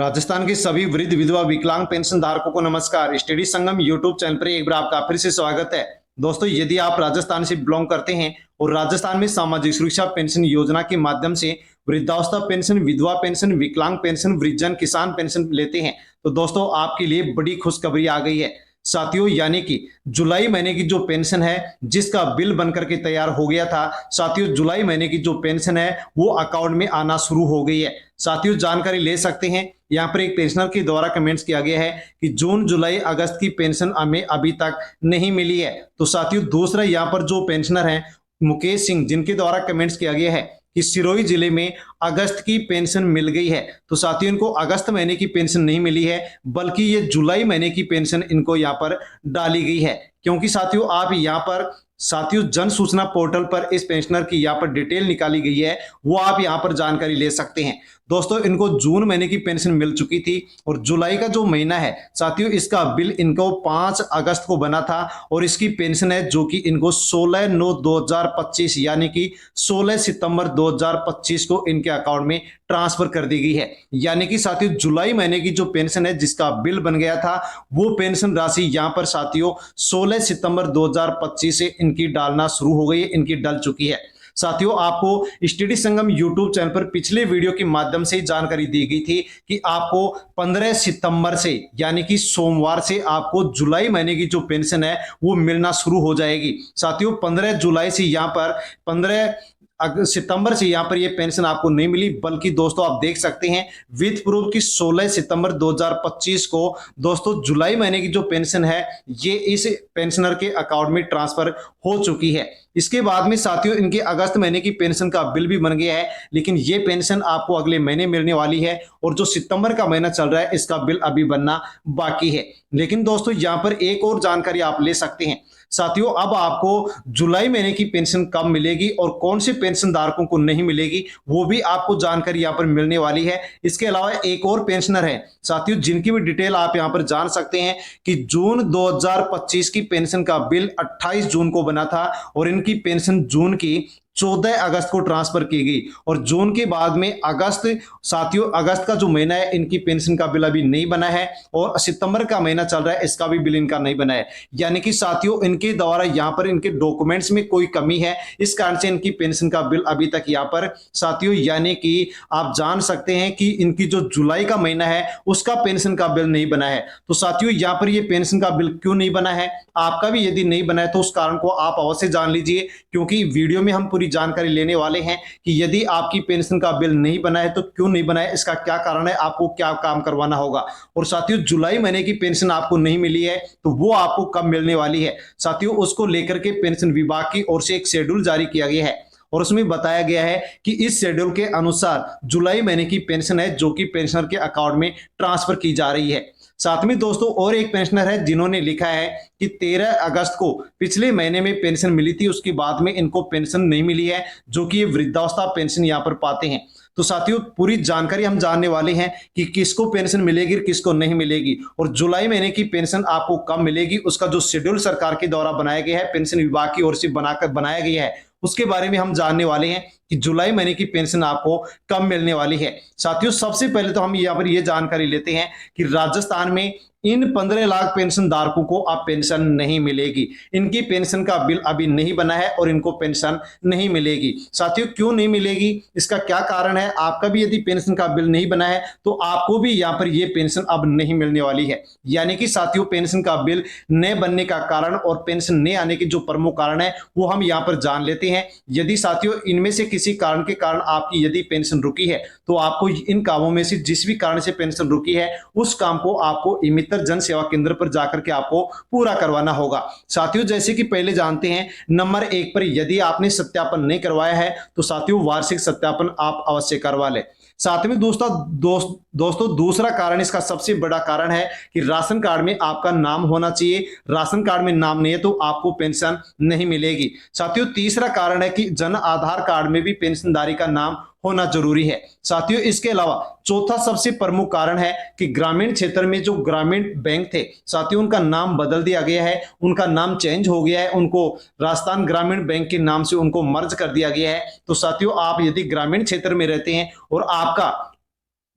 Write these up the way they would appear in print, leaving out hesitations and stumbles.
राजस्थान के सभी वृद्ध विधवा विकलांग पेंशन धारकों को नमस्कार। स्टडी संगम यूट्यूब चैनल पर एक बार आपका फिर से स्वागत है। दोस्तों, यदि आप राजस्थान से बिलोंग करते हैं और राजस्थान में सामाजिक सुरक्षा पेंशन योजना के माध्यम से वृद्धावस्था पेंशन, विधवा पेंशन, विकलांग पेंशन, वृद्धजन किसान पेंशन लेते हैं, तो दोस्तों आपके लिए बड़ी खुशखबरी आ गई है साथियों। यानी कि जुलाई महीने की जो पेंशन है जिसका बिल बनकर के तैयार हो गया था साथियों, जुलाई महीने की जो पेंशन है वो अकाउंट में आना शुरू हो गई है। साथियों, जानकारी ले सकते हैं। यहाँ पर एक पेंशनर के द्वारा कमेंट्स किया गया है कि जून, जुलाई, अगस्त की पेंशन हमें अभी तक नहीं मिली है। तो साथियों, दूसरा यहाँ पर जो पेंशनर है मुकेश सिंह, जिनके द्वारा कमेंट्स किया गया है कि सिरोही जिले में अगस्त की पेंशन मिल गई है। तो साथियों, इनको अगस्त महीने की पेंशन नहीं मिली है, बल्कि ये जुलाई महीने की पेंशन इनको यहाँ पर डाली गई है। क्योंकि साथियों, आप यहाँ पर जन सूचना पोर्टल पर इस पेंशनर की यहाँ पर डिटेल निकाली गई है, वो आप यहाँ पर जानकारी ले सकते हैं। दोस्तों, इनको जून महीने की पेंशन मिल चुकी थी और जुलाई का जो महीना है साथियों, इसका बिल इनको 5 अगस्त को बना था और इसकी पेंशन है जो कि इनको 16/9/2025 यानी कि 16 सितंबर 2025 को इनके अकाउंट में ट्रांसफर कर दी गई है। यानी कि साथियों, जुलाई महीने की जो पेंशन है जिसका बिल बन गया था वो पेंशन राशि यहाँ पर साथियों 16 सितंबर 2025 से इनकी डालना शुरू हो गई है, इनकी डल चुकी है। साथियों, आपको स्टडी संगम यूट्यूब चैनल पर पिछले वीडियो के माध्यम से जानकारी दी गई थी कि आपको 15 सितंबर से यानी कि सोमवार से आपको जुलाई महीने की जो पेंशन है वो मिलना शुरू हो जाएगी। साथियों, 15 जुलाई से यहाँ पर 15 सितंबर से यहाँ पर ये पेंशन आपको नहीं मिली, बल्कि दोस्तों आप देख सकते हैं विथ प्रूफ की 16 सितंबर 2025 को दोस्तों जुलाई महीने की जो पेंशन है ये इस पेंशनर के अकाउंट में ट्रांसफर हो चुकी है। इसके बाद में साथियों, इनके अगस्त महीने की पेंशन का बिल भी बन गया है, लेकिन ये पेंशन आपको अगले महीने मिलने वाली है और जो सितंबर का महीना चल रहा है इसका बिल अभी बनना बाकी है। लेकिन दोस्तों, यहाँ पर एक और जानकारी आप ले सकते हैं साथियों। अब आपको जुलाई महीने की पेंशन कब मिलेगी और कौन से पेंशन धारकों को नहीं मिलेगी वो भी आपको जानकारी यहाँ पर मिलने वाली है। इसके अलावा एक और पेंशनर है साथियों जिनकी भी डिटेल आप यहाँ पर जान सकते हैं कि जून 2025 की पेंशन का बिल 28 जून को बना था और इनकी पेंशन जून की 14 अगस्त को ट्रांसफर की गई और जून के बाद में अगस्त, साथियों अगस्त का जो महीना है इनकी पेंशन का बिल अभी नहीं बना है और सितंबर का महीना चल रहा है इसका भी बिल इनका नहीं बना है। यानी कि साथियों, इनके द्वारा यहाँ पर इनके डॉक्यूमेंट्स में कोई कमी है, इस कारण से इनकी पेंशन का बिल अभी तक यहाँ पर साथियों, यानी कि आप जान सकते हैं कि इनकी जो जुलाई का महीना है उसका पेंशन का बिल नहीं बना है। तो साथियों, यहाँ पर ये पेंशन का बिल क्यों नहीं बना है, आपका भी यदि नहीं बना है तो उस कारण को आप अवश्य जान लीजिए, क्योंकि वीडियो में हम पूरी जानकारी लेने वाले हैं कि यदि आपकी पेंशन का बिल नहीं बना है तो क्यों नहीं बना है, इसका क्या कारण है, आपको क्या काम करवाना होगा। और साथियों, जुलाई महीने की पेंशन आपको नहीं मिली है तो वो आपको कब मिलने वाली है साथियों, उसको लेकर के पेंशन विभाग की ओर से एक शेड्यूल जारी किया गया है और उसमें बताया गया है कि इस शेड्यूल के अनुसार जुलाई महीने की पेंशन है जो कि पेंशनर के अकाउंट में ट्रांसफर की जा रही है। साथ में दोस्तों और एक पेंशनर है जिन्होंने लिखा है कि 13 अगस्त को पिछले महीने में पेंशन मिली थी, उसके बाद में इनको पेंशन नहीं मिली है, जो कि ये वृद्धावस्था पेंशन यहाँ पर पाते हैं। तो साथियों, पूरी जानकारी हम जानने वाले हैं कि किसको पेंशन मिलेगी किसको नहीं मिलेगी और जुलाई महीने की पेंशन आपको कब मिलेगी, उसका जो शेड्यूल सरकार के द्वारा बनाया गया है, पेंशन विभाग की ओर से बनाया गया है, उसके बारे में हम जानने वाले हैं कि जुलाई महीने की पेंशन आपको कब मिलने वाली है। साथियों, सबसे पहले तो हम यहाँ पर ये जानकारी लेते हैं कि राजस्थान में इन 15 लाख पेंशन धारकों को अब पेंशन नहीं मिलेगी, इनकी पेंशन का बिल अभी नहीं बना है और इनको पेंशन नहीं मिलेगी। साथियों, क्यों नहीं मिलेगी, इसका क्या कारण है, आपका भी यदि पेंशन का बिल नहीं बना है तो आपको भी यहाँ पर ये पेंशन अब नहीं मिलने वाली है। यानी कि साथियों, पेंशन का बिल न बनने का कारण और पेंशन न आने के जो प्रमुख कारण है वो हम यहाँ पर जान लेते हैं। यदि साथियों इनमें से किसी कारण के कारण आपकी यदि पेंशन रुकी है तो आपको इन कामों में से जिस भी कारण से पेंशन रुकी है उस काम को आपको जन सेवा केंद्र पर जाकर के आपको पूरा करवाना होगा। साथियों, जैसे कि पहले जानते हैं, नंबर 1 पर यदि आपने सत्यापन नहीं करवाया है तो साथियों वार्षिक सत्यापन आप अवश्य करवा लें। साथ में दोस्तों दूसरा कारण, इसका सबसे बड़ा कारण है कि राशन कार्ड में आपका नाम होना चाहिए। राशन कार्ड में नाम नहीं है तो आपको पेंशन नहीं मिलेगी। साथियों, तीसरा कारण है कि जन आधार कार्ड में भी पेंशनधारी का नाम होना जरूरी है। साथियों, इसके अलावा चौथा सबसे प्रमुख कारण है कि ग्रामीण क्षेत्र में जो ग्रामीण बैंक थे साथियों उनका नाम बदल दिया गया है, उनका नाम चेंज हो गया है, उनको राजस्थान ग्रामीण बैंक के नाम से उनको मर्ज कर दिया गया है। तो साथियों, आप यदि ग्रामीण क्षेत्र में रहते हैं और आपका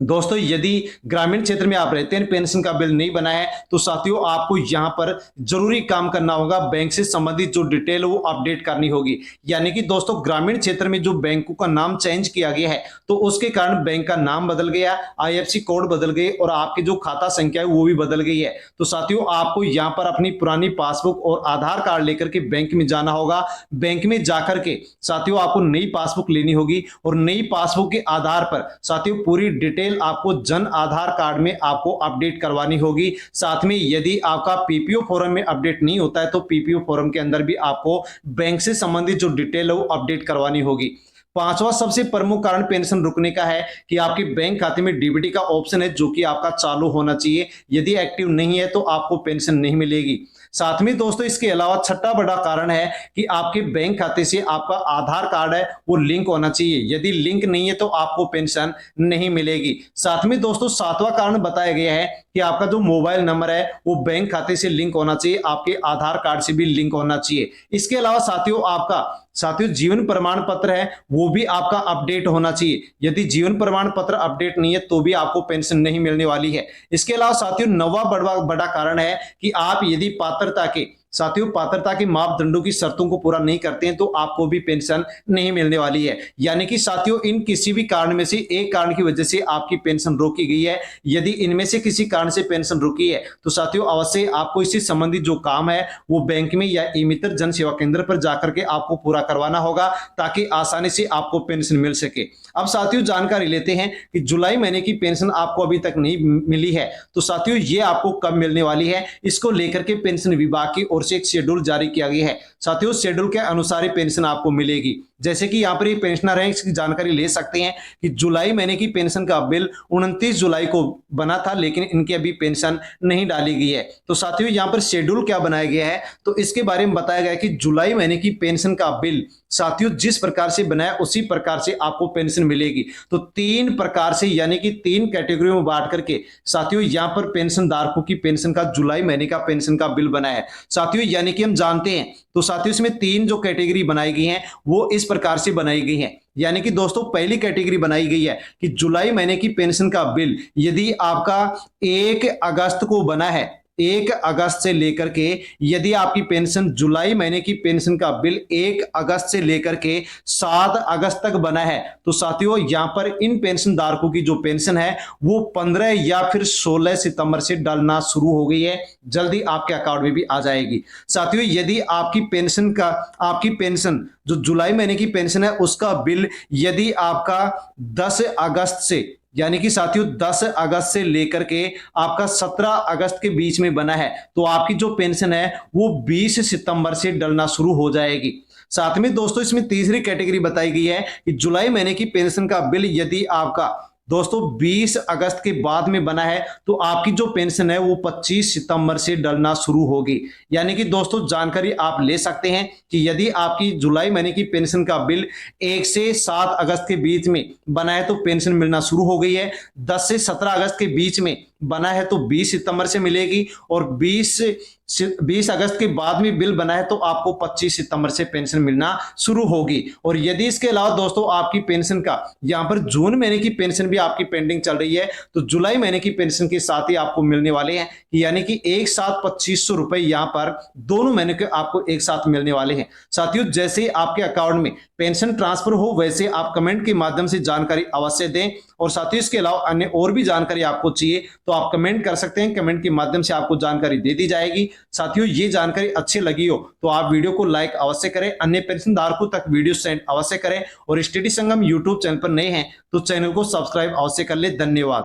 दोस्तों यदि ग्रामीण क्षेत्र में आप रहते हैं, पेंशन का बिल नहीं बना है, तो साथियों आपको यहां पर जरूरी काम करना होगा। बैंक से संबंधित जो डिटेल है वो अपडेट करनी होगी। यानी कि दोस्तों ग्रामीण क्षेत्र में जो बैंकों का नाम चेंज किया गया है, तो उसके कारण बैंक का नाम बदल गया, आईएफएससी कोड बदल गए और आपकी जो खाता संख्या है वो भी बदल गई है। तो साथियों आपको यहां पर अपनी पुरानी पासबुक और आधार कार्ड लेकर के बैंक में जाना होगा। बैंक में जाकर के साथियों आपको नई पासबुक लेनी होगी और नई पासबुक के आधार पर साथियों पूरी डिटेल आपको जन आधार कार्ड में आपको अपडेट करवानी होगी। साथ में यदि आपका पीपीओ फॉर्म में अपडेट नहीं होता है, तो पीपीओ फॉर्म के अंदर भी आपको बैंक से संबंधित जो डिटेल है वो अपडेट करवानी होगी। पांचवा सबसे प्रमुख कारण पेंशन रुकने का है कि आपके बैंक खाते में डीबीटी का ऑप्शन है, जो कि आपका चालू होना चाहिए। यदि एक्टिव नहीं है तो आपको पेंशन नहीं मिलेगी। साथ में दोस्तों इसके अलावा छठा बड़ा कारण है कि आपके बैंक खाते से आपका आधार कार्ड है वो लिंक होना चाहिए। यदि लिंक नहीं है तो आपको पेंशन नहीं मिलेगी। साथ में दोस्तों सातवां कारण बताया गया है कि आपका जो मोबाइल नंबर है वो बैंक खाते से लिंक होना चाहिए, आपके आधार कार्ड से भी लिंक होना चाहिए। इसके अलावा साथियों जीवन प्रमाण पत्र है वो भी आपका अपडेट होना चाहिए। यदि जीवन प्रमाण पत्र अपडेट नहीं है तो भी आपको पेंशन नहीं मिलने वाली है। इसके अलावा साथियों नवा बड़ा कारण है कि आप यदि पात्रता के मापदंडों की शर्तों को पूरा नहीं करते हैं तो आपको भी पेंशन नहीं मिलने वाली है। यानी कि साथियों इन किसी भी कारण में से एक कारण की वजह से आपकी पेंशन रोकी गई है। यदि इनमें से किसी कारण से पेंशन रुकी है तो साथियों अवश्य आपको इससे संबंधित जो काम है वो बैंक में या ई मित्र जन सेवा केंद्र पर जाकर के आपको पूरा करवाना होगा, ताकि आसानी से आपको पेंशन मिल सके। अब साथियों जानकारी लेते हैं कि जुलाई महीने की पेंशन आपको अभी तक नहीं मिली है, तो साथियों ये आपको कब मिलने वाली है, इसको लेकर के पेंशन विभाग की ओर से एक शेड्यूल जारी किया गया है। साथियों शेड्यूल के अनुसार ही पेंशन आपको मिलेगी। जैसे कि यहाँ पर ये पेंशनर है, इसकी जानकारी ले सकते हैं कि जुलाई महीने की पेंशन का बिल 29 जुलाई को बना था, लेकिन इनकी अभी पेंशन नहीं डाली गई है। तो साथियों यहाँ पर शेड्यूल क्या बनाया गया है, तो इसके बारे में बताया गया है कि जुलाई महीने की पेंशन का बिल साथियों जिस प्रकार से बनाया उसी प्रकार से आपको पेंशन मिलेगी। तो तीन प्रकार से यानी कि तीन कैटेगरी में बांट करके साथियों यहाँ पर पेंशन धारकों की पेंशन का जुलाई महीने का पेंशन का बिल बनाया है। साथियों यानी कि हम जानते हैं, तो साथियों इसमें तीन जो कैटेगरी बनाई गई हैं वो इस प्रकार से बनाई गई हैं। यानी कि दोस्तों पहली कैटेगरी बनाई गई है कि जुलाई महीने की पेंशन का बिल यदि आपका 1 अगस्त को बना है, 1 अगस्त से लेकर के यदि आपकी पेंशन जुलाई महीने की पेंशन का बिल 1 अगस्त से लेकर के 7 अगस्त तक बना है, तो साथियों यहां पर इन पेंशन धारकों की जो पेंशन है वो 15 या फिर 16 सितंबर से डालना शुरू हो गई है। जल्दी आपके अकाउंट में भी आ जाएगी। साथियों यदि आपकी पेंशन जो जुलाई महीने की पेंशन है उसका बिल यदि आपका 10 अगस्त से यानी कि साथियों 10 अगस्त से लेकर के आपका 17 अगस्त के बीच में बना है, तो आपकी जो पेंशन है वो 20 सितंबर से डलना शुरू हो जाएगी। साथ में दोस्तों इसमें तीसरी कैटेगरी बताई गई है कि जुलाई महीने की पेंशन का बिल यदि आपका दोस्तों 20 अगस्त के बाद में बना है, तो आपकी जो पेंशन है वो 25 सितंबर से डलना शुरू होगी। यानी कि दोस्तों जानकारी आप ले सकते हैं कि यदि आपकी जुलाई महीने की पेंशन का बिल 1 से 7 अगस्त के बीच में बना है तो पेंशन मिलना शुरू हो गई है। 10 से 17 अगस्त के बीच में बना है तो 20 सितंबर से मिलेगी, और 20 अगस्त के बाद में बिल बना है तो आपको 25 सितंबर से पेंशन मिलना शुरू होगी। और यदि इसके अलावा दोस्तों आपकी पेंशन का यहां पर जून महीने की पेंशन भी आपकी पेंडिंग चल रही है, तो जुलाई महीने की पेंशन के साथ ही आपको मिलने वाले हैं, यानी कि एक साथ 2500 रुपए यहां पर दोनों महीने के आपको एक साथ मिलने वाले हैं। साथियों जैसे ही आपके अकाउंट में पेंशन ट्रांसफर हो वैसे आप कमेंट के माध्यम से जानकारी अवश्य दें, और साथियों इसके अलावा अन्य और भी जानकारी आपको चाहिए तो आप कमेंट कर सकते हैं, कमेंट के माध्यम से आपको जानकारी दे दी जाएगी। साथियों ये जानकारी अच्छी लगी हो तो आप वीडियो को लाइक अवश्य करें, अन्य पेंशन धारकों तक वीडियो सेंड अवश्य करें, और स्टडी संगम यूट्यूब चैनल पर नए हैं तो चैनल को सब्सक्राइब अवश्य कर ले। धन्यवाद।